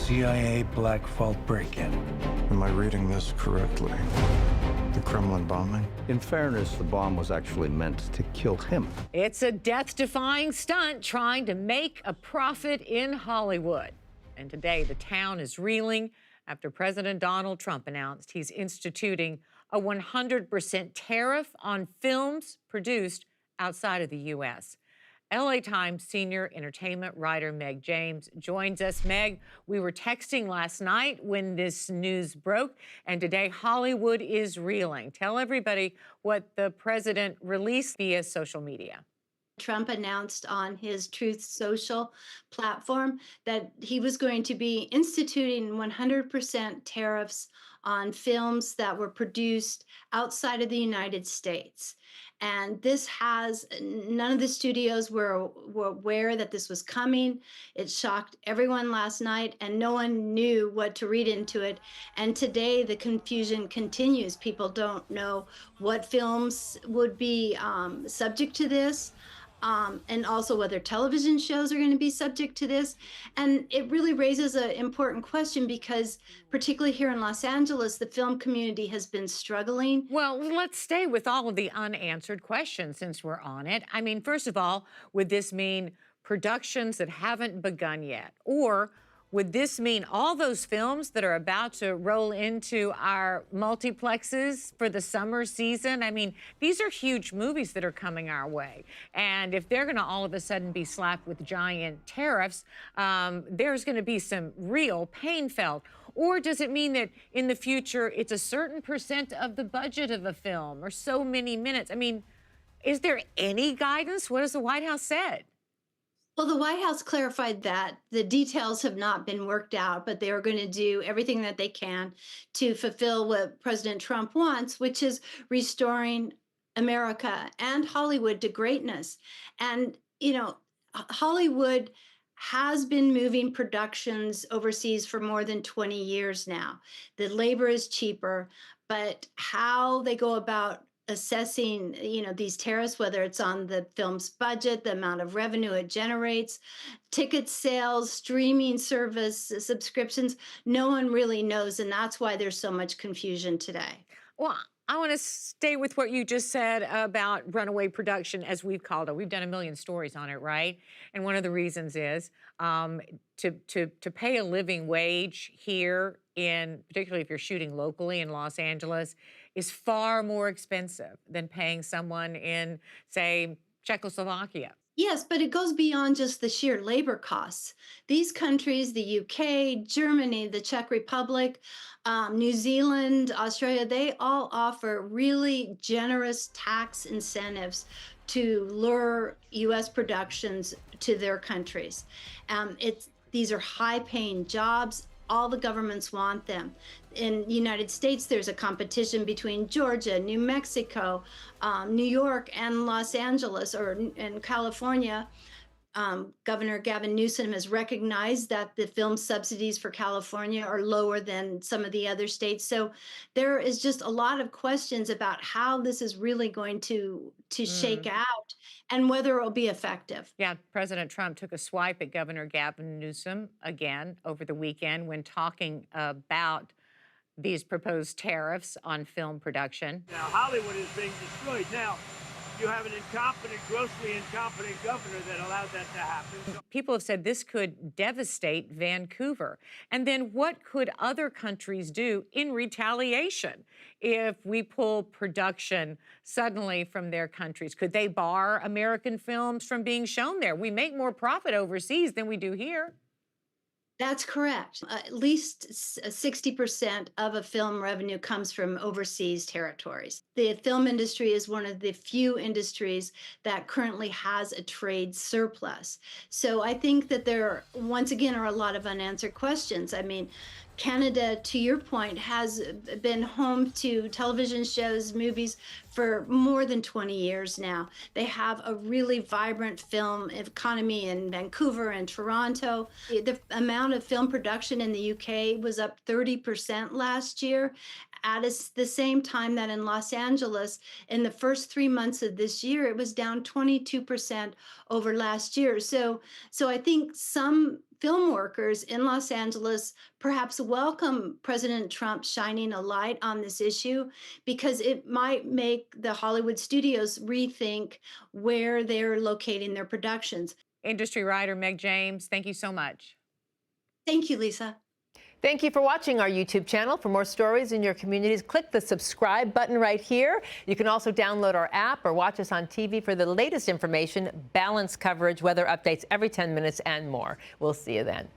CIA Black Vault break-in. Am I reading this correctly? The Kremlin bombing? In fairness, the bomb was actually meant to kill him. It's a death-defying stunt trying to make a profit in Hollywood. And today, the town is reeling after President Donald Trump announced he's instituting a 100% tariff on films produced outside of the U.S. LA Times senior entertainment writer Meg James joins us. Meg, we were texting last night when this news broke, and today Hollywood is reeling. Tell everybody what the president released via social media. Trump announced on his Truth Social platform that he was going to be instituting 100% tariffs on films that were produced outside of the United States. And this has, none of the studios were aware that this was coming. It shocked everyone last night, and no one knew what to read into it. And today the confusion continues. People don't know what films would be subject to this. And also whether television shows are going to be subject to this. And it really raises an important question because particularly here in Los Angeles, the film community has been struggling. Well, let's stay with all of the unanswered questions since we're on it. I mean, first of all, would this mean productions that haven't begun yet? Or would this mean all those films that are about to roll into our multiplexes for the summer season? I mean, these are huge movies that are coming our way. And if they're going to all of a sudden be slapped with giant tariffs, there's going to be some real pain felt. Or does it mean that in the future it's a certain percent of the budget of a film or so many minutes? I mean, is there any guidance? What has the White House said? Well, the White House clarified that the details have not been worked out, but they are going to do everything that they can to fulfill what President Trump wants, which is restoring America and Hollywood to greatness. And, you know, Hollywood has been moving productions overseas for more than 20 years now. The labor is cheaper, but how they go about assessing, you know, these tariffs, whether it's on the film's budget, the amount of revenue it generates, ticket sales, streaming service, subscriptions, no one really knows. And that's why there's so much confusion today. Well, I want to stay with what you just said about runaway production, as we've called it. We've done a million stories on it, right? And one of the reasons is to pay a living wage here, in particularly if you're shooting locally in Los Angeles, is far more expensive than paying someone in, say, Czechoslovakia. Yes, but it goes beyond just the sheer labor costs. These countries, the UK, Germany, the Czech Republic, New Zealand, Australia, they all offer really generous tax incentives to lure U.S. productions to their countries. These are high-paying jobs. All the governments want them. In the United States, there's a competition between Georgia, New Mexico, New York, and Los Angeles, or in California. Governor Gavin Newsom has recognized that the film subsidies for California are lower than some of the other states. So there is just a lot of questions about how this is really going to shake out and whether it will be effective. Yeah, President Trump took a swipe at Governor Gavin Newsom again over the weekend when talking about these proposed tariffs on film production. Now, Hollywood is being destroyed. Now, you have an incompetent, grossly incompetent governor that allowed that to happen. People have said this could devastate Vancouver. And then what could other countries do in retaliation if we pull production suddenly from their countries? Could they bar American films from being shown there? We make more profit overseas than we do here. That's correct. At least 60% of a film revenue comes from overseas territories. The film industry is one of the few industries that currently has a trade surplus. So I think that there, once again, are a lot of unanswered questions. I mean, Canada, to your point, has been home to television shows, movies for more than 20 years now. They have a really vibrant film economy in Vancouver and Toronto. The amount of film production in the UK was up 30% last year. at the same time that in Los Angeles, in the first 3 months of this year, it was down 22% over last year. So I think some film workers in Los Angeles perhaps welcome President Trump shining a light on this issue, because it might make the Hollywood studios rethink where they're locating their productions. Industry writer Meg James, thank you so much. Thank you, Lisa. Thank you for watching our YouTube channel. For more stories in your communities, click the subscribe button right here. You can also download our app or watch us on TV for the latest information, balanced coverage, weather updates every 10 minutes, and more. We'll see you then.